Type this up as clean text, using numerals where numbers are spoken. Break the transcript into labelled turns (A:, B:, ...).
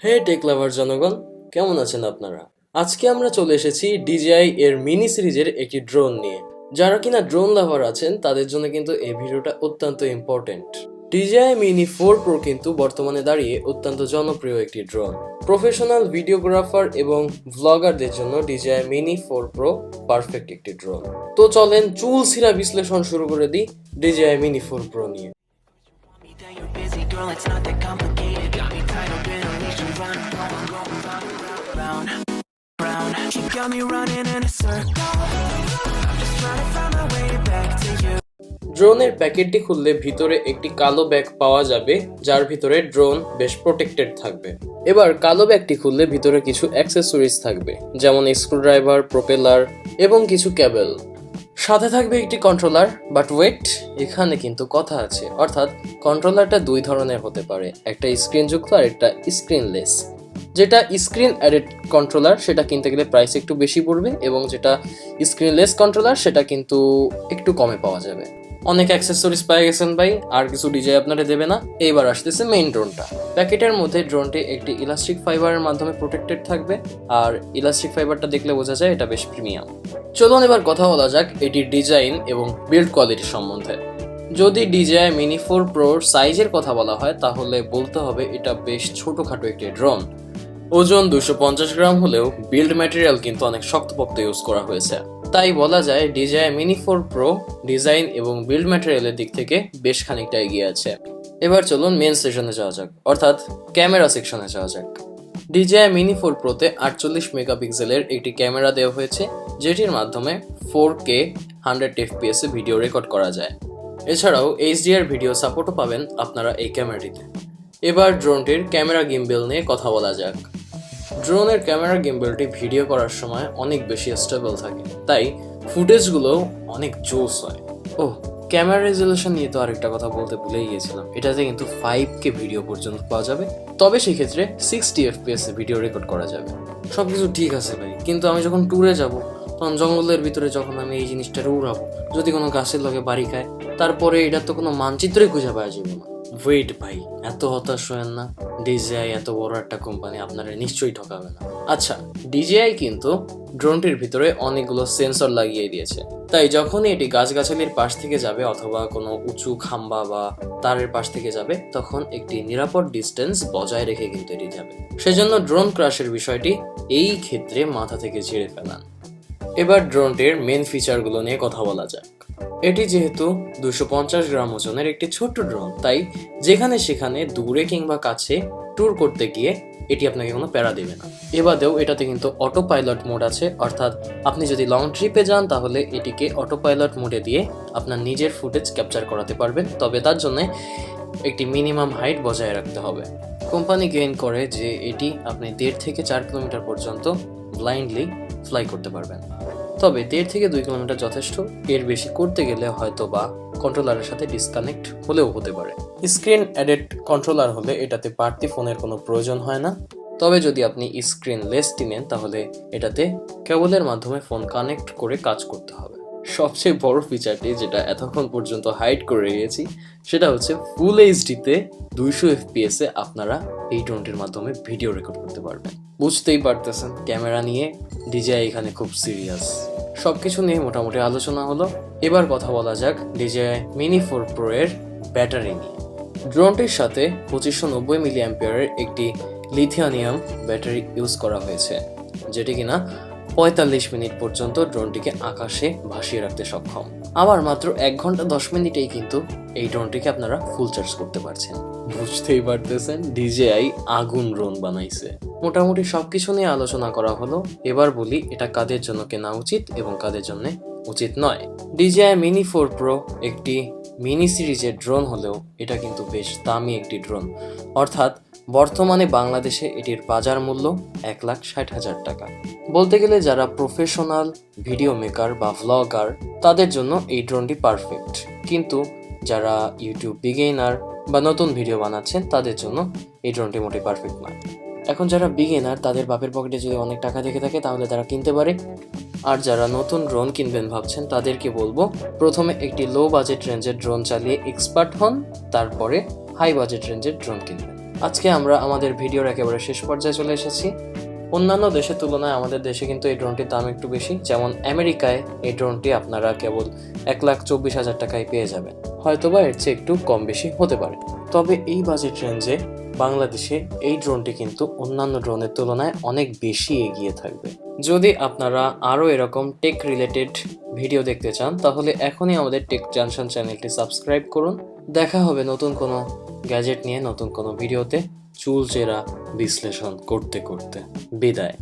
A: হে take লাভার জনগণ, কেমন আছেন আপনারা? আজকে আমরা চলে এসেছি DJI এর মিনি সিরিজের একটি ড্রোন নিয়ে। যারা কিনা ড্রোন লাভার আছেন তাদের জন্য কিন্তু এই ভিডিওটা অত্যন্ত ইম্পর্টেন্ট। DJI Mini 4 Pro কিন্তু বর্তমানে দাঁড়িয়ে অত্যন্ত জনপ্রিয় একটি ড্রোন। প্রফেশনাল ভিডিওগ্রাফার এবং ভ্লগারদের জন্য DJI Mini 4 Pro পারফেক্ট একটি ড্রোন। তো চলেন চুল ছিঁড়া বিশ্লেষণ শুরু করে দিই DJI Mini 4 Pro নিয়ে।
B: You're busy, girl, it's not that complicated. Got me tied up in a leash and run, round, round. She got me running in a circle. I'm just trying to find my way back to you.
A: ড্রোনের প্যাকেটটি খুললে ভিতরে একটি কালো bag পাওয়া যাবে, যার ভিতরে drone বেশ প্রোটেক্টেড থাকবে। এবার কালো ব্যাগটি খুললে ভিতরে কিছু অ্যাক্সেসরিজ থাকবে, যেমন স্ক্রুড্রাইভার, প্রোপেলার এবং কিছু কেবল। সাথে থাকবে একটি কন্ট্রোলার, বাট ওয়েট, এখানে কিন্তু কথা আছে। অর্থাৎ কন্ট্রোলারটা দুই ধরনের হতে পারে, একটা স্ক্রিনযুক্ত আর একটা স্ক্রিনলেস। যেটা স্ক্রিন অ্যাডেড কন্ট্রোলার সেটা কিনতে গেলে প্রাইস একটু বেশি পড়বে, এবং যেটা স্ক্রিনলেস কন্ট্রোলার সেটা কিন্তু একটু কমে পাওয়া যাবে। অনেক অ্যাক্সেসরিজ পেয়ে গেছেন ভাই, আর কিছু DJI আপনারা দেবে না। এইবার আসতেছে মেইন ড্রোনটা। প্যাকেটের মধ্যে ড্রোনটি একটি ইলাস্টিক ফাইবারের মাধ্যমে প্রোটেক্টেড থাকবে, আর ইলাস্টিক ফাইবারটা দেখলে বোঝা যায় এটা বেশ প্রিমিয়াম। চলুন এবার কথা বলা যাক এটির ডিজাইন এবং বিল্ড কোয়ালিটির সম্বন্ধে। যদি DJI Mini 4 Pro সাইজের কথা বলা হয় তাহলে বলতে হবে এটা বেশ ছোটখাটো একটি ড্রোন। ওজন 250 গ্রাম হলেও বিল্ড ম্যাটেরিয়াল কিন্তু অনেক শক্তপোক্ত ইউজ করা হয়েছে। তাই বলা যায় DJI Mini 4 Pro ডিজাইন এবং বিল্ড ম্যাটেরিয়ালের দিক থেকে বেশ খানিকটা এগিয়ে আছে। এবার চলুন মেন সেকশনে যাওয়া যাক, অর্থাৎ ক্যামেরা সেকশনে যাওয়া যাক। DJI Mini 4 Proতে 48 মেগাপিক্সেলের একটি ক্যামেরা দেওয়া হয়েছে, যেটির মাধ্যমে 4K 100 FPS এ ভিডিও রেকর্ড করা যায়। এছাড়াও HDR ভিডিও সাপোর্টও পাবেন আপনারা এই ক্যামেরাটিতে। এবার ড্রোনটির ক্যামেরা গিম্বেল নিয়ে কথা বলা যাক। ড্রোনের ক্যামেরা গিম্বেলটি ভিডিও করার সময় অনেক বেশি স্টেবল থাকে, তাই ফুটেজগুলো অনেক জোস হয়। ক্যামেরা রেজলিউশন নিয়ে তো আরেকটা কথা বলতে ভুলেই গিয়েছিলাম, এটাতে কিন্তু 5K ভিডিও পর্যন্ত পাওয়া যাবে, তবে সেই ক্ষেত্রে 60 FPS এ ভিডিও রেকর্ড করা যাবে। সবকিছু ঠিক আছে ভাই, কিন্তু আমি যখন ট্যুরে যাব তখন জঙ্গলের ভিতরে যখন আমি এই জিনিসটা উড়াবো, যদি কোনো গাছের লগে বাড়ি খায়, তারপরে এটার তো কোনো মানচিত্রই খুঁজে পাওয়া যাবে না। ওয়েট ভাই, এত হতাশ হয়েন না, DJI এত বড় একটা কোম্পানি আপনারা নিশ্চয়ই ঠকাবে না। আচ্ছা, DJI কিন্তু ড্রোনটির ভিতরে অনেকগুলো সেন্সর লাগিয়ে দিয়েছে, তাই যখনই এটি গাছগাছালির পাশ থেকে যাবে অথবা কোনো উঁচু খাম্বা বা তারের পাশ থেকে যাবে, তখন একটি নিরাপদ ডিস্টেন্স বজায় রেখে কিন্তু এটি যাবে। সেজন্য ড্রোন ক্র্যাশের বিষয়টি এই ক্ষেত্রে মাথা থেকে ঝেড়ে ফেলান। এবার ড্রোনটির মেন ফিচারগুলো নিয়ে কথা বলা যাক। এটি যেহেতু 250 গ্রাম ওজনের একটি ছোট্ট ড্রোন, তাই যেখানে সেখানে দূরে কিংবা কাছে ট্যুর করতে গিয়ে এটি আপনাকে কোনো প্যারা দেবে না। এবারেও এটাতে কিন্তু অটো পাইলট মোড আছে, অর্থাৎ আপনি যদি লং ট্রিপে যান তাহলে এটিকে অটো পাইলট মোডে দিয়ে আপনার নিজের ফুটেজ ক্যাপচার করাতে পারবেন, তবে তার জন্য একটি মিনিমাম হাইট বজায় রাখতে হবে। কোম্পানি গেইন করে যে এটি আপনি 1.5 থেকে 4 কিলোমিটার পর্যন্ত ব্লাইন্ডলি ফ্লাই করতে পারবেন, তবে 1.5 থেকে 2 কিলোমিটার যথেষ্ট। এর বেশি করতে গেলে হয়তো বা কন্ট্রোলারের সাথে ডিসকানেক্ট হলেও হতে পারে। স্ক্রিন অ্যাডেড কন্ট্রোলার হলে এটাতে বাড়তি ফোনের কোনো প্রয়োজন হয় না, তবে যদি আপনি স্ক্রিনলেসটি নেন তাহলে এটাতে কেবলের মাধ্যমে ফোন কানেক্ট করে কাজ করতে হবে। সবচেয়ে বড় ফিচারটি যেটা এতক্ষণ পর্যন্ত হাইড করে রেখেছি সেটা হচ্ছে ফুল এইচডিতে 200 FPS এ আপনারা এই ড্রোনটির মাধ্যমে ভিডিও রেকর্ড করতে পারবেন। বুঝতেই পারতেছেন ক্যামেরা নিয়ে DJI এখানে খুব সিরিয়াস। সবকিছু নিয়ে মোটামুটি আলোচনা হলো, এবার কথা বলা যাক DJI Mini 4 Pro এর ব্যাটারি নিয়ে। ড্রোনটির সাথে 2590 mAh একটি লিথিয়াম ব্যাটারি ইউজ করা হয়েছে, যেটি কিনা 45 মিনিট পর্যন্ত ড্রোনটিকে আকাশে ভাসিয়ে রাখতে সক্ষম। আবার মাত্র 1 ঘন্টা 10 মিনিটেই কিন্তু এই ড্রোনটিকে আপনারা ফুল চার্জ করতে পারছেন। বুঝতেই পারতেছেন DJI আগুন ড্রোন বানাইছে। মোটামুটি সবকিছু নিয়ে আলোচনা করা হলো, এবার বলি এটা কাদের জন্য কেনা উচিত এবং কাদের জন্য উচিত নয়। DJI Mini 4 Pro একটি মিনি সিরিজের ড্রোন হলেও এটা কিন্তু বেশ দামি একটি ড্রোন, অর্থাৎ বর্তমানে বাংলাদেশে এটির বাজার মূল্য 1,60,000 টাকা। বলতে গেলে যারা প্রফেশনাল ভিডিও মেকার বা ভ্লগার তাদের জন্য এই ড্রোনটি পারফেক্ট, কিন্তু যারা ইউটিউব বিগিনার বা নতুন ভিডিও বানাচ্ছেন তাদের জন্য এই ড্রোনটি মোটেই পারফেক্ট নয়। এখন যারা বিগিনার তাদের বাপের পকেটে যদি অনেক টাকা থেকে থাকে তাহলে তারা কিনতে পারে, আর যারা নতুন ড্রোন কিনবেন ভাবছেন তাদেরকে বলবো প্রথমে একটি লো বাজেট রেঞ্জের ড্রোন চালিয়ে এক্সপার্ট হন, তারপরে হাই বাজেট রেঞ্জের ড্রোন কিনবেন। আজকে আমরা আমাদের ভিডিওর একেবারে শেষ পর্যায়ে চলে এসেছি। অন্যান্য দেশের তুলনায় আমাদের দেশে কিন্তু এই ড্রোনটির দাম একটু বেশি। যেমন আমেরিকায় এই ড্রোনটি আপনারা কেবল 1,24,000 টাকায় পেয়ে যাবেন, হয়তোবা এর চেয়ে একটু কম বেশি হতে পারে। তবে এই বাজেট রেঞ্জে বাংলাদেশে এই ড্রোনটি কিন্তু অন্যান্য ড্রোনের তুলনায় অনেক বেশি এগিয়ে থাকবে। যদি আপনারা আরও এরকম টেক রিলেটেড ভিডিও দেখতে চান তাহলে এখনই আমাদের টেক জাংশন চ্যানেলটি সাবস্ক্রাইব করুন। দেখা হবে নতুন কোনো গ্যাজেট নিয়ে নতুন কোনো ভিডিওতে, চুলচেরা বিশ্লেষণ করতে করতে। বিদায়।